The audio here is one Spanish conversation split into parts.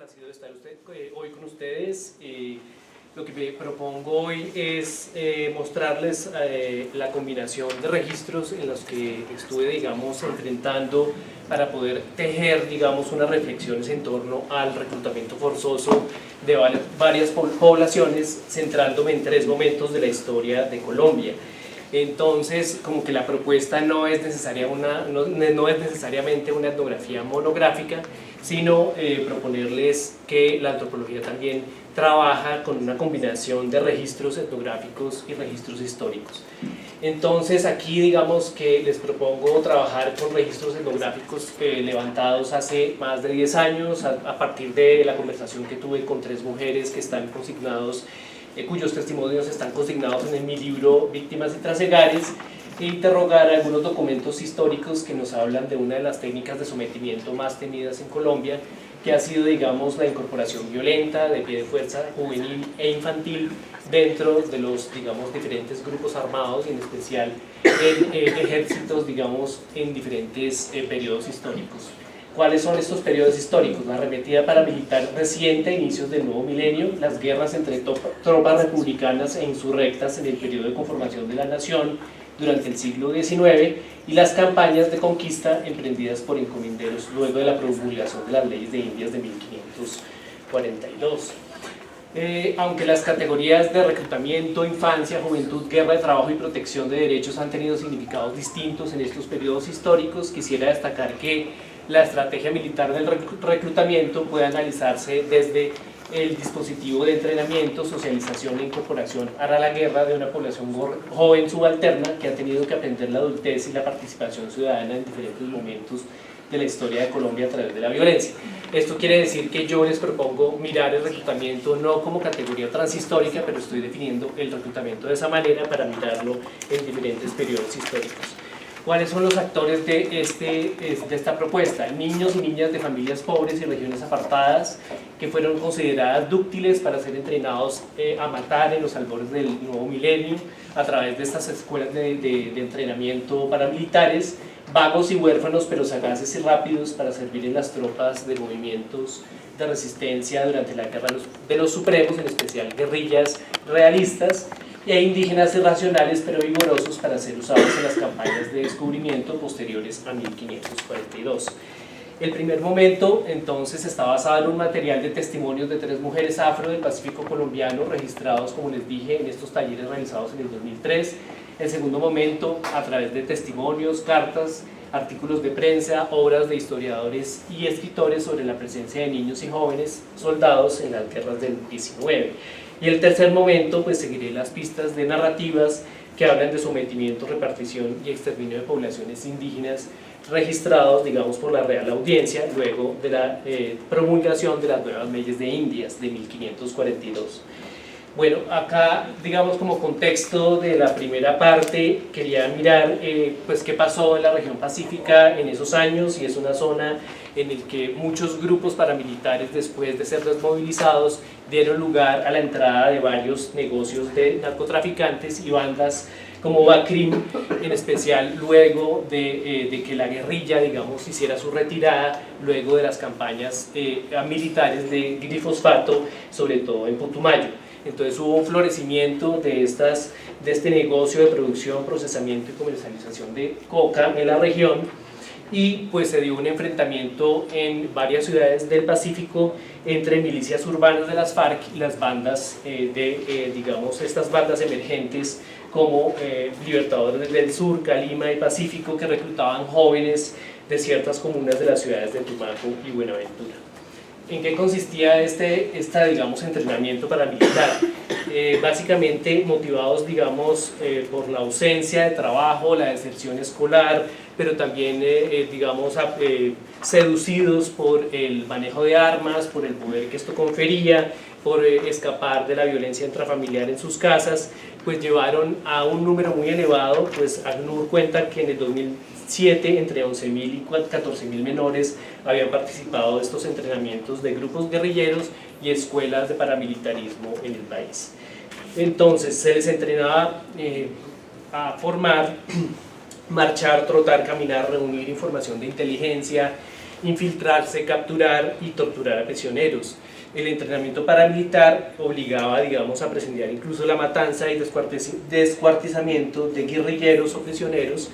complacido de estar hoy con ustedes. Lo que me propongo hoy es mostrarles la combinación de registros en los que estuve, digamos, enfrentando para poder tejer, digamos, unas reflexiones en torno al reclutamiento forzoso de varias poblaciones, centrándome en 3 momentos de la historia de Colombia. Entonces, como que la propuesta no es necesariamente una etnografía monográfica, sino proponerles que la antropología también trabaja con una combinación de registros etnográficos y registros históricos. Entonces, aquí digamos que les propongo trabajar con registros etnográficos levantados hace más de 10 años, a partir de la conversación que tuve con 3 mujeres que están consignados, cuyos testimonios están consignados en mi libro Víctimas y Trasegares, e interrogar algunos documentos históricos que nos hablan de una de las técnicas de sometimiento más temidas en Colombia, que ha sido, digamos, la incorporación violenta de pie de fuerza juvenil e infantil dentro de los, digamos, diferentes grupos armados, y en especial en ejércitos, digamos, en diferentes periodos históricos. ¿Cuáles son estos periodos históricos? La arremetida paramilitar reciente a inicios del nuevo milenio, las guerras entre tropas republicanas e insurrectas en el periodo de conformación de la nación durante el siglo XIX, y las campañas de conquista emprendidas por encomenderos luego de la promulgación de las leyes de Indias de 1542. Aunque las categorías de reclutamiento, infancia, juventud, guerra de trabajo y protección de derechos han tenido significados distintos en estos periodos históricos, quisiera destacar que la estrategia militar del reclutamiento puede analizarse desde el dispositivo de entrenamiento, socialización e incorporación a la guerra de una población joven subalterna que ha tenido que aprender la adultez y la participación ciudadana en diferentes momentos de la historia de Colombia a través de la violencia. Esto quiere decir que yo les propongo mirar el reclutamiento no como categoría transhistórica, pero estoy definiendo el reclutamiento de esa manera para mirarlo en diferentes periodos históricos. ¿Cuáles son los actores de esta propuesta? Niños y niñas de familias pobres y regiones apartadas que fueron consideradas dúctiles para ser entrenados a matar en los albores del nuevo milenio a través de estas escuelas de entrenamiento paramilitares, vagos y huérfanos pero sagaces y rápidos para servir en las tropas de movimientos de resistencia durante la Guerra de los Supremos, en especial guerrillas realistas, e indígenas irracionales pero vigorosos para ser usados en las campañas de descubrimiento posteriores a 1542. El primer momento, entonces, está basado en un material de testimonios de 3 mujeres afro del Pacífico colombiano registrados, como les dije, en estos talleres realizados en el 2003. El segundo momento, a través de testimonios, cartas, artículos de prensa, obras de historiadores y escritores sobre la presencia de niños y jóvenes soldados en las guerras del 19. Y el tercer momento, pues seguiré las pistas de narrativas que hablan de sometimiento, repartición y exterminio de poblaciones indígenas registrados, digamos, por la Real Audiencia luego de la promulgación de las nuevas leyes de Indias de 1542. Bueno, acá, digamos, como contexto de la primera parte, quería mirar pues qué pasó en la región pacífica en esos años, y es una zona en la que muchos grupos paramilitares, después de ser desmovilizados, dieron lugar a la entrada de varios negocios de narcotraficantes y bandas como Bacrim, en especial luego de que la guerrilla, digamos, hiciera su retirada luego de las campañas militares de glifosfato, sobre todo en Putumayo. Entonces hubo un florecimiento de este negocio de producción, procesamiento y comercialización de coca en la región, y pues se dio un enfrentamiento en varias ciudades del Pacífico entre milicias urbanas de las FARC y las bandas digamos, estas bandas emergentes como Libertadores del Sur, Calima y Pacífico, que reclutaban jóvenes de ciertas comunas de las ciudades de Tumaco y Buenaventura. ¿En qué consistía digamos, entrenamiento paramilitar? Básicamente motivados, digamos, por la ausencia de trabajo, la deserción escolar, pero también, digamos, seducidos por el manejo de armas, por el poder que esto confería, por escapar de la violencia intrafamiliar en sus casas, pues llevaron a un número muy elevado. Pues ACNUR cuenta que en el 2007 entre 11.000 y 14.000 menores habían participado de estos entrenamientos de grupos guerrilleros y escuelas de paramilitarismo en el país. Entonces se les entrenaba a formar, marchar, trotar, caminar, reunir información de inteligencia, infiltrarse, capturar y torturar a prisioneros. El entrenamiento paramilitar obligaba, digamos, a presenciar incluso la matanza y descuartizamiento de guerrilleros o prisioneros,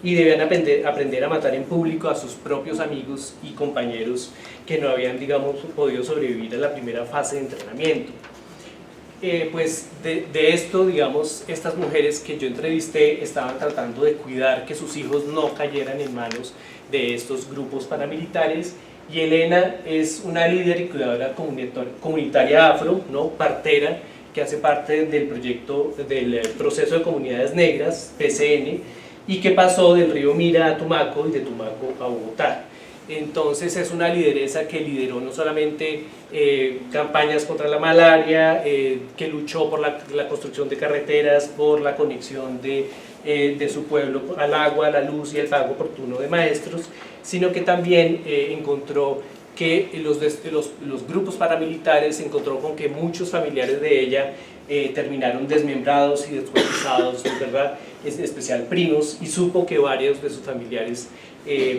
y debían aprender a matar en público a sus propios amigos y compañeros que no habían, digamos, podido sobrevivir a la primera fase de entrenamiento. Pues de esto, digamos, estas mujeres que yo entrevisté estaban tratando de cuidar que sus hijos no cayeran en manos de estos grupos paramilitares, y Elena es una líder y cuidadora comunitaria afro, ¿no?, partera, que hace parte del proyecto del Proceso de Comunidades Negras, PCN, y que pasó del río Mira a Tumaco y de Tumaco a Bogotá. Entonces es una lideresa que lideró no solamente campañas contra la malaria, que luchó por la construcción de carreteras, por la conexión de su pueblo al agua, a la luz y el pago oportuno de maestros, sino que también encontró que los grupos paramilitares se encontró con que muchos familiares de ella terminaron desmembrados y descuartizados, ¿verdad?, en especial primos, y supo que varios de sus familiares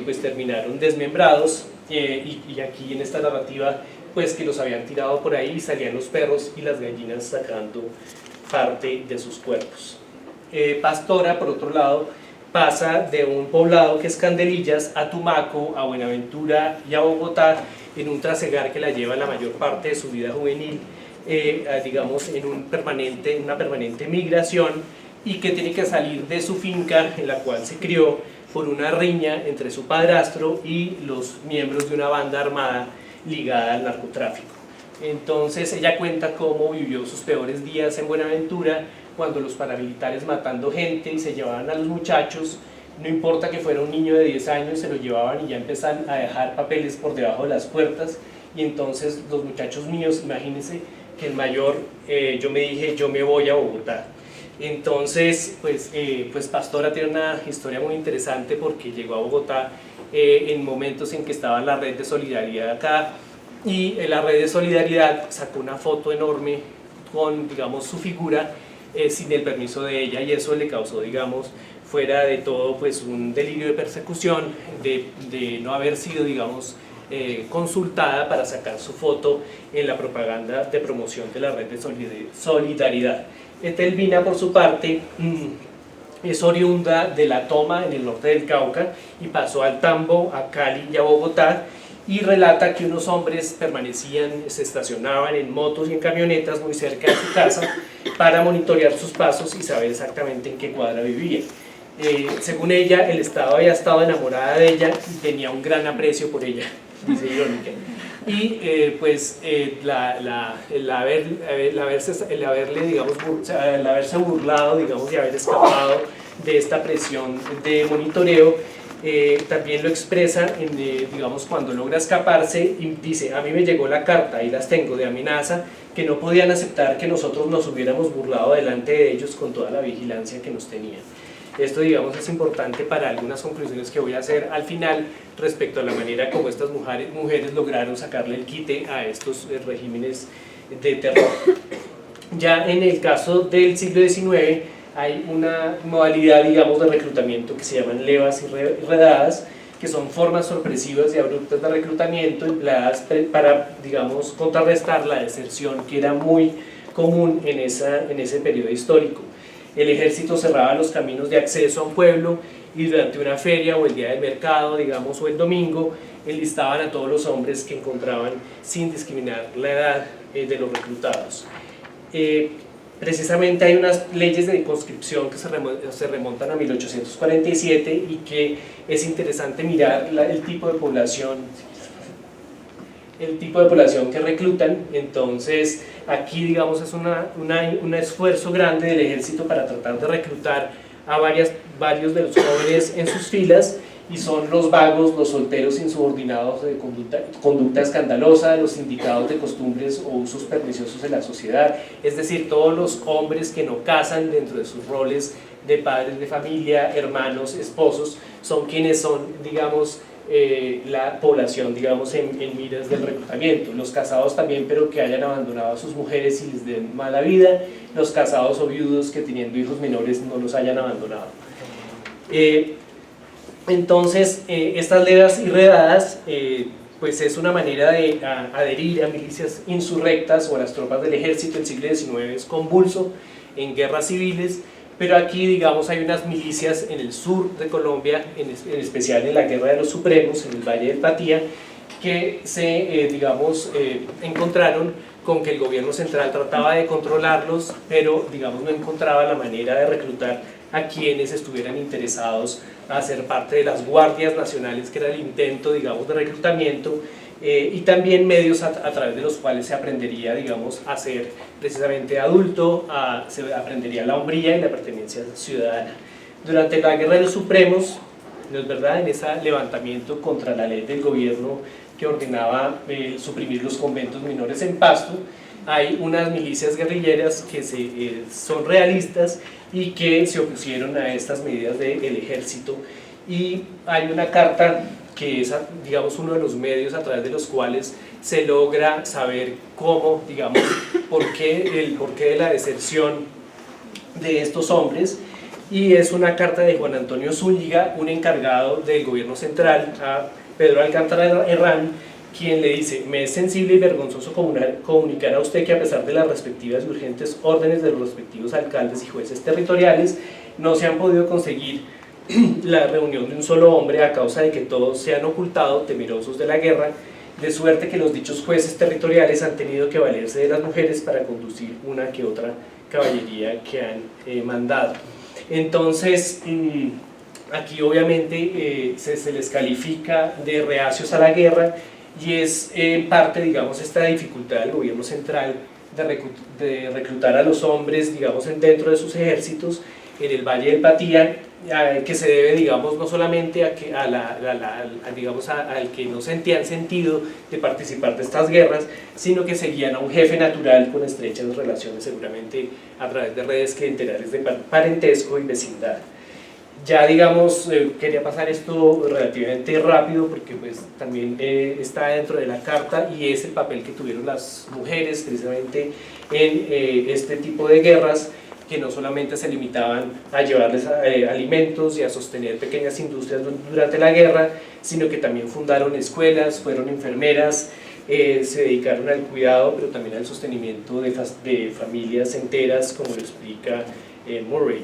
pues terminaron desmembrados, y aquí en esta narrativa pues que los habían tirado por ahí y salían los perros y las gallinas sacando parte de sus cuerpos. Pastora, por otro lado, pasa de un poblado que es Candelillas a Tumaco, a Buenaventura y a Bogotá en un trasegar que la lleva la mayor parte de su vida juvenil, digamos, en una permanente migración, y que tiene que salir de su finca en la cual se crió por una riña entre su padrastro y los miembros de una banda armada ligada al narcotráfico. Entonces ella cuenta cómo vivió sus peores días en Buenaventura, cuando los paramilitares matando gente y se llevaban a los muchachos, no importa que fuera un niño de 10 años, se lo llevaban y ya empezaban a dejar papeles por debajo de las puertas, y entonces los muchachos míos, imagínense que el mayor, yo me dije, yo me voy a Bogotá. Entonces, pues Pastora tiene una historia muy interesante porque llegó a Bogotá en momentos en que estaba la red de solidaridad acá, y la red de solidaridad sacó una foto enorme con, digamos, su figura sin el permiso de ella, y eso le causó, digamos, fuera de todo, pues un delirio de persecución, de no haber sido, digamos, consultada para sacar su foto en la propaganda de promoción de la red de solidaridad. Etelvina, por su parte, es oriunda de La Toma, en el norte del Cauca, y pasó al Tambo, a Cali y a Bogotá, y relata que unos hombres se estacionaban en motos y en camionetas muy cerca de su casa para monitorear sus pasos y saber exactamente en qué cuadra vivía. Según ella, el Estado había estado enamorada de ella y tenía un gran aprecio por ella, dice irónica. Y el haberse burlado, digamos, y haber escapado de esta presión de monitoreo, también lo expresa digamos, cuando logra escaparse, y dice: a mí me llegó la carta, y las tengo, de amenaza, que no podían aceptar que nosotros nos hubiéramos burlado delante de ellos con toda la vigilancia que nos tenían. Esto, digamos, es importante para algunas conclusiones que voy a hacer al final respecto a la manera como estas mujeres lograron sacarle el quite a estos regímenes de terror. Ya en el caso del siglo XIX hay una modalidad, digamos, de reclutamiento que se llaman levas y redadas, que son formas sorpresivas y abruptas de reclutamiento empleadas para, digamos, contrarrestar la deserción que era muy común en ese periodo histórico. El ejército cerraba los caminos de acceso a un pueblo, y durante una feria o el día del mercado, digamos, o el domingo, enlistaban a todos los hombres que encontraban sin discriminar la edad de los reclutados. Precisamente hay unas leyes de conscripción que se remontan a 1847, y que es interesante mirar el tipo de población que reclutan. Entonces aquí, digamos, es un esfuerzo grande del ejército para tratar de reclutar a varios de los jóvenes en sus filas, y son los vagos, los solteros insubordinados de conducta escandalosa, los indicados de costumbres o usos perniciosos en la sociedad, es decir, todos los hombres que no casan dentro de sus roles de padres de familia, hermanos, esposos, son quienes son, digamos, la población, digamos, en miras del reclutamiento. Los casados también, pero que hayan abandonado a sus mujeres y les den mala vida, los casados o viudos que teniendo hijos menores no los hayan abandonado. Entonces, estas levas y redadas pues es una manera de adherir a milicias insurrectas o a las tropas del ejército. El siglo XIX es convulso en guerras civiles, pero aquí, digamos, hay unas milicias en el sur de Colombia, en especial en la Guerra de los Supremos, en el Valle del Patía, que se, encontraron con que el gobierno central trataba de controlarlos, pero, digamos, no encontraba la manera de reclutar a quienes estuvieran interesados a ser parte de las guardias nacionales, que era el intento, digamos, de reclutamiento, y también medios a través de los cuales se aprendería, digamos, a ser precisamente adulto, se aprendería la hombría y la pertenencia ciudadana. Durante la Guerra de los Supremos, ¿no es verdad?, en ese levantamiento contra la ley del gobierno que ordenaba suprimir los conventos menores en Pasto, hay unas milicias guerrilleras que son realistas y que se opusieron a estas medidas del ejército, y hay una carta que es, digamos, uno de los medios a través de los cuales se logra saber cómo, digamos, el porqué de la deserción de estos hombres, y es una carta de Juan Antonio Zúñiga, un encargado del gobierno central, a Pedro Alcántara Herrán, quien le dice: me es sensible y vergonzoso comunicar a usted que a pesar de las respectivas y urgentes órdenes de los respectivos alcaldes y jueces territoriales, no se han podido conseguir la reunión de un solo hombre a causa de que todos se han ocultado temerosos de la guerra, de suerte que los dichos jueces territoriales han tenido que valerse de las mujeres para conducir una que otra caballería que han mandado. Entonces, aquí obviamente se les califica de reacios a la guerra, y es en parte, digamos, esta dificultad del gobierno central de reclutar a los hombres, digamos, dentro de sus ejércitos en el Valle del Patía, que se debe, digamos, no solamente al que no sentían sentido de participar de estas guerras, sino que seguían a un jefe natural con estrechas relaciones, seguramente a través de redes clientelares de parentesco y vecindad. Ya, digamos, quería pasar esto relativamente rápido porque pues también está dentro de la carta, y es el papel que tuvieron las mujeres precisamente en este tipo de guerras, que no solamente se limitaban a llevarles alimentos y a sostener pequeñas industrias durante la guerra, sino que también fundaron escuelas, fueron enfermeras, se dedicaron al cuidado, pero también al sostenimiento de familias enteras, como lo explica Murray.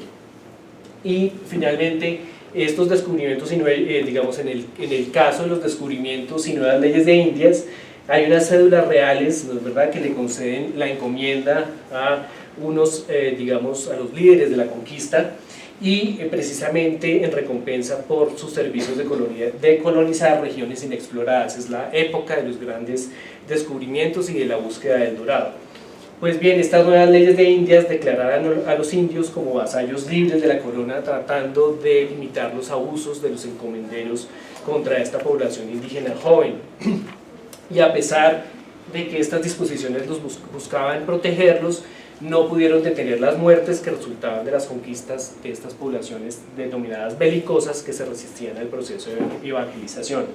Y finalmente, estos descubrimientos, digamos, en el caso de los descubrimientos y nuevas leyes de Indias, hay unas cédulas reales, ¿no es verdad?, que le conceden la encomienda a unos, digamos, a los líderes de la conquista, y precisamente en recompensa por sus servicios de colonizar regiones inexploradas. Es la época de los grandes descubrimientos y de la búsqueda del dorado. Pues bien, estas nuevas leyes de Indias declararon a los indios como vasallos libres de la corona, tratando de limitar los abusos de los encomenderos contra esta población indígena joven. Y a pesar de que estas disposiciones los buscaban protegerlos, no pudieron detener las muertes que resultaban de las conquistas de estas poblaciones denominadas belicosas, que se resistían al proceso de evangelización.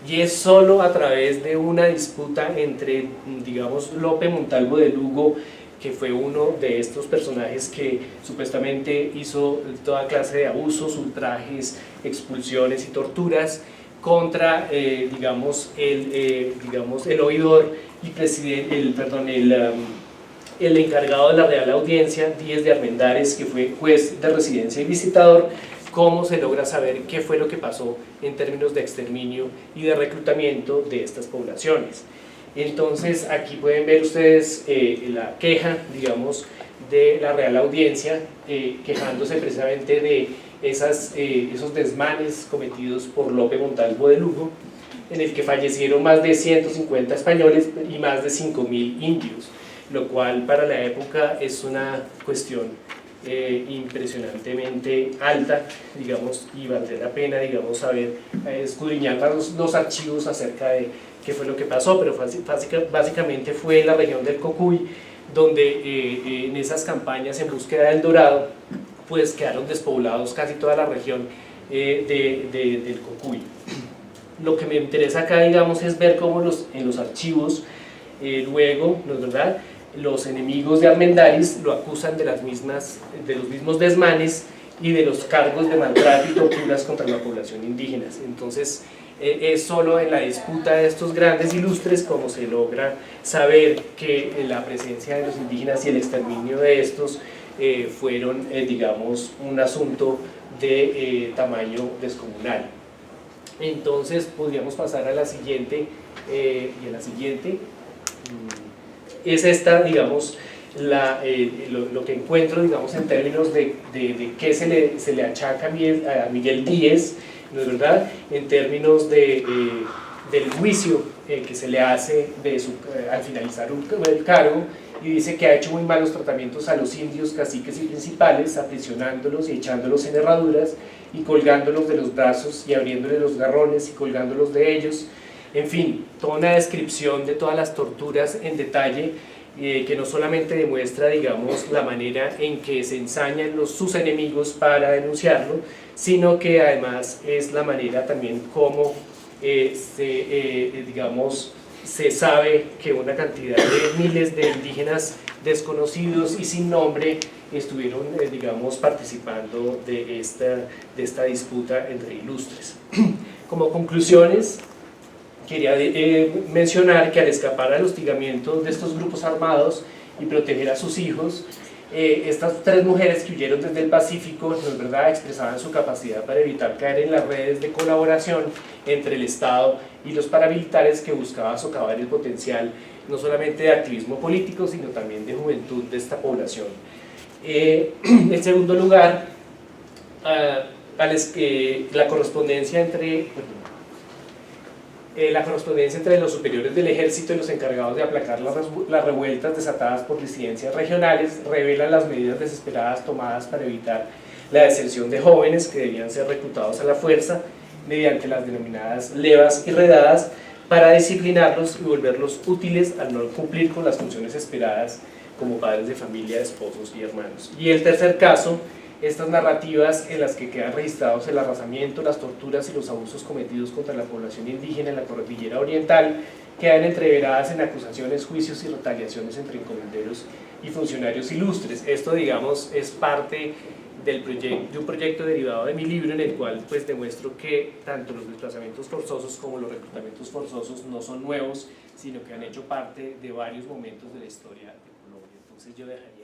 Y es solo a través de una disputa entre, digamos, Lope Montalvo de Lugo, que fue uno de estos personajes que supuestamente hizo toda clase de abusos, ultrajes, expulsiones y torturas contra, digamos, el oidor y el encargado de la Real Audiencia, Díez de Armendáriz, que fue juez de residencia y visitador. Cómo se logra saber qué fue lo que pasó en términos de exterminio y de reclutamiento de estas poblaciones. Entonces, aquí pueden ver ustedes la queja, digamos, de la Real Audiencia, quejándose precisamente de esos desmanes cometidos por Lope Montalvo de Lugo, en el que fallecieron más de 150 españoles y más de 5.000 indios, lo cual para la época es una cuestión impresionantemente alta, digamos, y valdría la pena, digamos, saber, escudriñar los archivos acerca de qué fue lo que pasó. Pero básicamente fue en la región del Cocuy, donde en esas campañas en búsqueda del dorado, pues quedaron despoblados casi toda la región del Cocuy. Lo que me interesa acá, digamos, es ver cómo en los archivos luego, ¿no es verdad?, los enemigos de Armendáriz lo acusan de los mismos desmanes, y de los cargos de maltrato y torturas contra la población indígena. Entonces, es solo en la disputa de estos grandes ilustres como se logra saber que la presencia de los indígenas y el exterminio de estos fueron, digamos, un asunto de tamaño descomunal. Entonces podríamos pasar a la siguiente, y a la siguiente es esta, digamos, lo que encuentro, digamos, en términos de qué se le achaca a Miguel Díez, ¿no es verdad?, en términos del juicio que se le hace al finalizar el cargo, y dice que ha hecho muy malos tratamientos a los indios, caciques y principales, aprisionándolos y echándolos en herraduras y colgándolos de los brazos y abriéndoles los garrones y colgándolos de ellos. En fin, toda una descripción de todas las torturas en detalle, que no solamente demuestra, digamos, la manera en que se ensañan sus enemigos para denunciarlo, sino que además es la manera también como digamos, se sabe que una cantidad de miles de indígenas desconocidos y sin nombre estuvieron, digamos, participando de esta disputa entre ilustres. Como conclusiones, quería mencionar que al escapar al hostigamiento de estos grupos armados y proteger a sus hijos, estas tres mujeres que huyeron desde el Pacífico, ¿no es verdad?, expresaban su capacidad para evitar caer en las redes de colaboración entre el Estado y los paramilitares que buscaban socavar el potencial no solamente de activismo político, sino también de juventud de esta población. En segundo lugar, la correspondencia entre los superiores del ejército y los encargados de aplacar las revueltas desatadas por disidencias regionales revelan las medidas desesperadas tomadas para evitar la deserción de jóvenes que debían ser reclutados a la fuerza mediante las denominadas levas y redadas para disciplinarlos y volverlos útiles al no cumplir con las funciones esperadas como padres de familia, esposos y hermanos. Y el tercer caso, estas narrativas en las que quedan registrados el arrasamiento, las torturas y los abusos cometidos contra la población indígena en la cordillera oriental quedan entreveradas en acusaciones, juicios y retaliaciones entre encomenderos y funcionarios ilustres. Esto, digamos, es parte de un proyecto derivado de mi libro, en el cual pues demuestro que tanto los desplazamientos forzosos como los reclutamientos forzosos no son nuevos, sino que han hecho parte de varios momentos de la historia de Colombia. Entonces yo dejaría